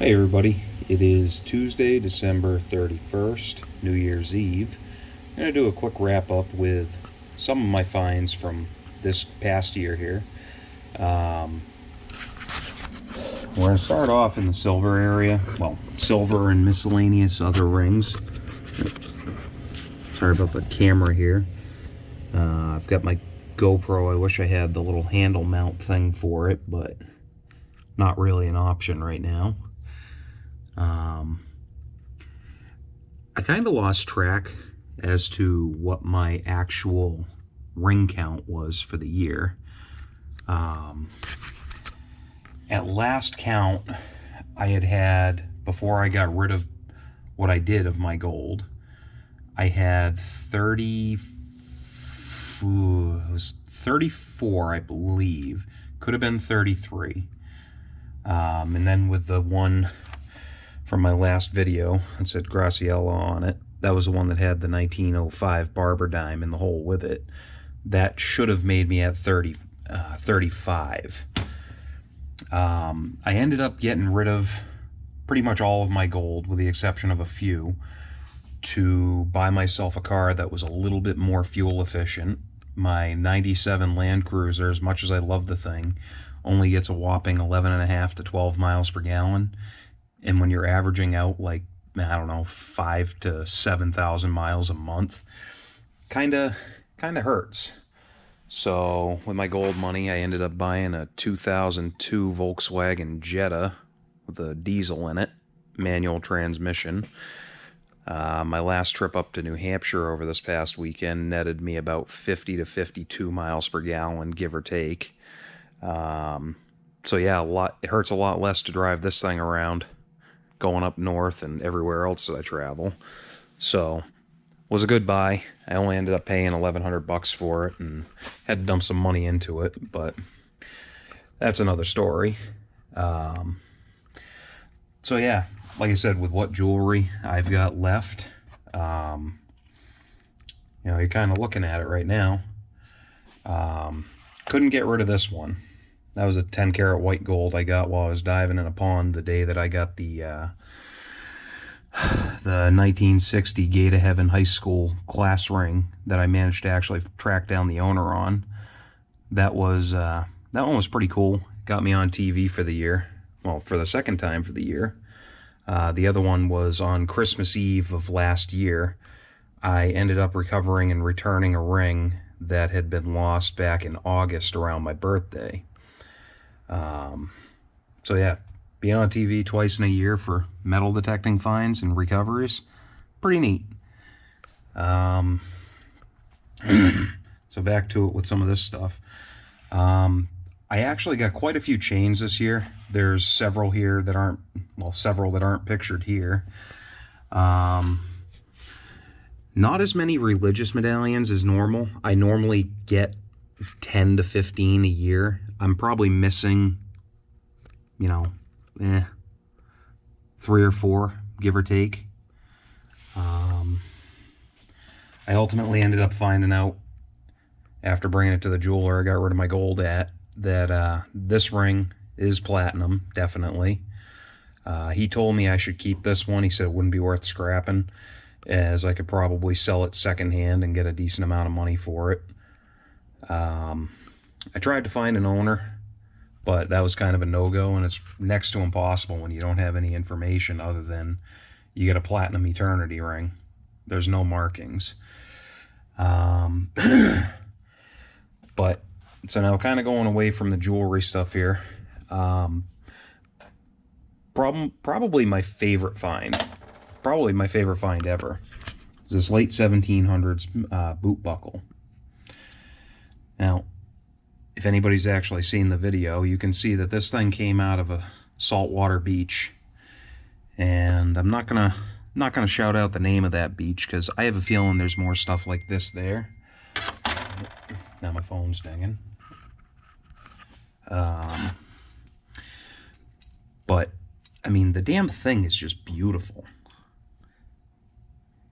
Hey everybody, it is Tuesday, December 31st, New Year's Eve. I'm going to do a quick wrap up with some of my finds from this past year here. We're going to start off in the silver area, well, silver and miscellaneous other rings. Sorry about the camera here. I've got my GoPro. I wish I had the little handle mount thing for it, but not really an option right now. I kind of lost track as to what my actual ring count was for the year. At last count, I had, before I got rid of what I did of my gold, I had 34, I believe. Could have been 33. And then with the one from my last video, it said Graciela on it. That was the one that had the 1905 Barber dime in the hole with it. That should have made me at 35. I ended up getting rid of pretty much all of my gold, with the exception of a few, to buy myself a car that was a little bit more fuel efficient. My 97 Land Cruiser, as much as I love the thing, only gets a whopping 11.5 to 12 miles per gallon. And when you're averaging out like, I don't know, 5,000 to 7,000 miles a month, kind of hurts. So with my gold money, I ended up buying a 2002 Volkswagen Jetta with a diesel in it, manual transmission. My last trip up to New Hampshire over this past weekend netted me about 50 to 52 miles per gallon, give or take. So yeah, it hurts a lot less to drive this thing around, going up north and everywhere else that I travel. So was a good buy. I only ended up paying $1,100 for it and had to dump some money into it, but that's another story. So yeah, like I said, with what jewelry I've got left, you're kind of looking at it right now. Couldn't get rid of this one. That was a 10 karat white gold I got while I was diving in a pond the day that I got the 1960 Gate of Heaven High School glass ring that I managed to actually track down the owner on. That one was pretty cool. Got me on TV for the year. Well, for the second time for the year. The other one was on Christmas Eve of last year. I ended up recovering and returning a ring that had been lost back in August around my birthday. So yeah, being on TV twice in a year for metal detecting finds and recoveries, pretty neat. So back to it with some of this stuff. I actually got quite a few chains this year. There's several here that aren't, several that aren't pictured here. Not as many religious medallions as normal. I normally get 10 to 15 a year. I'm probably missing, 3 or 4, give or take. I ultimately ended up finding out, after bringing it to the jeweler I got rid of my gold at, that this ring is platinum, definitely. He told me I should keep this one. He said it wouldn't be worth scrapping, as I could probably sell it secondhand and get a decent amount of money for it. I tried to find an owner, but that was kind of a no-go, and it's next to impossible when you don't have any information other than you get a platinum eternity ring. There's no markings. But so now, kind of going away from the jewelry stuff here, probably my favorite find ever is this late 1700s boot buckle. Now, if anybody's actually seen the video, you can see that this thing came out of a saltwater beach, and I'm not gonna shout out the name of that beach because I have a feeling there's more stuff like this there. Now my phone's dinging. But I mean, the damn thing is just beautiful.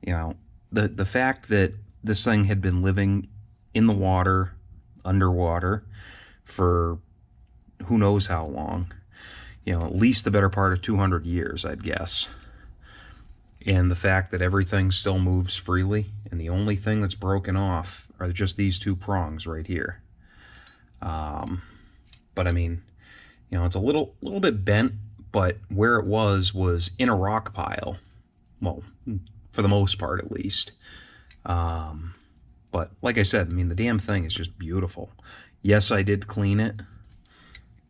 The fact that this thing had been living in the water, underwater, for who knows how long. you know, at least the better part of 200 years, I'd guess. And the fact that everything still moves freely, and the only thing that's broken off are just these two prongs right here. But I mean, you know, it's a little bit bent, but where it was in a rock pile. Well, for the most part, at least. But like I said, I mean, the damn thing is just beautiful. Yes, I did clean it.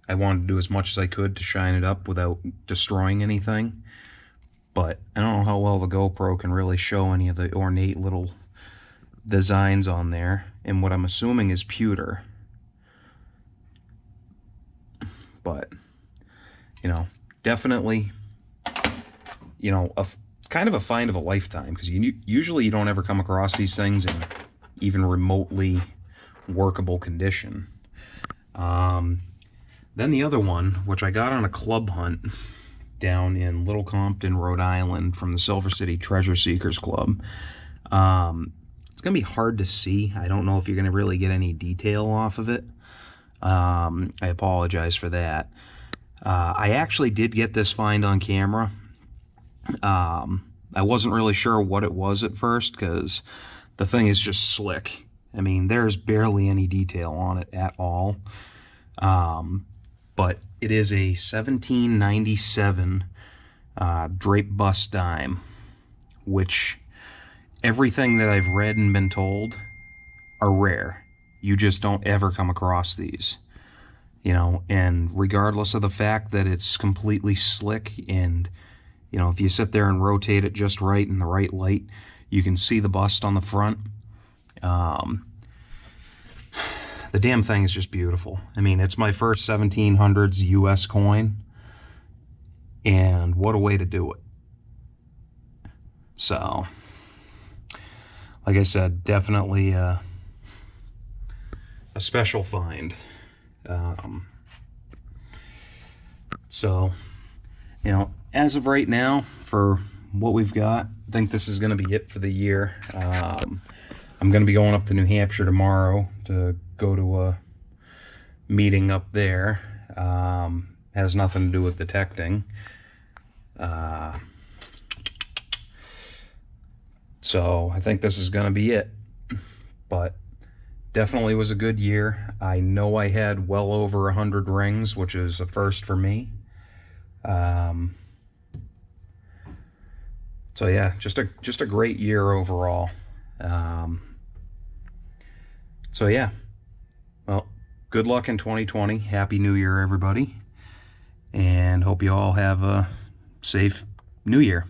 I wanted to do as much as I could to shine it up without destroying anything. But I don't know how well the GoPro can really show any of the ornate little designs on there. And what I'm assuming is pewter. But, you know, definitely, you know, kind of a find of a lifetime. Because usually you don't ever come across these things in even remotely workable condition. Then the other one, which I got on a club hunt down in Little Compton, Rhode Island, from the Silver City Treasure Seekers Club. It's going to be hard to see. I don't know if you're going to really get any detail off of it. I apologize for that. I actually did get this find on camera. I wasn't really sure what it was at first because the thing is just slick. I mean, there's barely any detail on it at all. But it is a 1797 drape bust dime, which everything that I've read and been told are rare. You just don't ever come across these, you know, and regardless of the fact that it's completely slick and, you know, if you sit there and rotate it just right in the right light, you can see the bust on the front. The damn thing is just beautiful. I mean, it's my first 1700s US coin, and what a way to do it. So, like I said, definitely a special find. So, you know, as of right now, for what we've got, I think this is going to be it for the year. I'm going to be going up to New Hampshire tomorrow to go to a meeting up there. Has nothing to do with detecting. So I think this is going to be it. But definitely was a good year. I know I had well over 100 rings, which is a first for me. So yeah, just a great year overall. So yeah, well, good luck in 2020. Happy New Year, everybody. And hope you all have a safe New Year.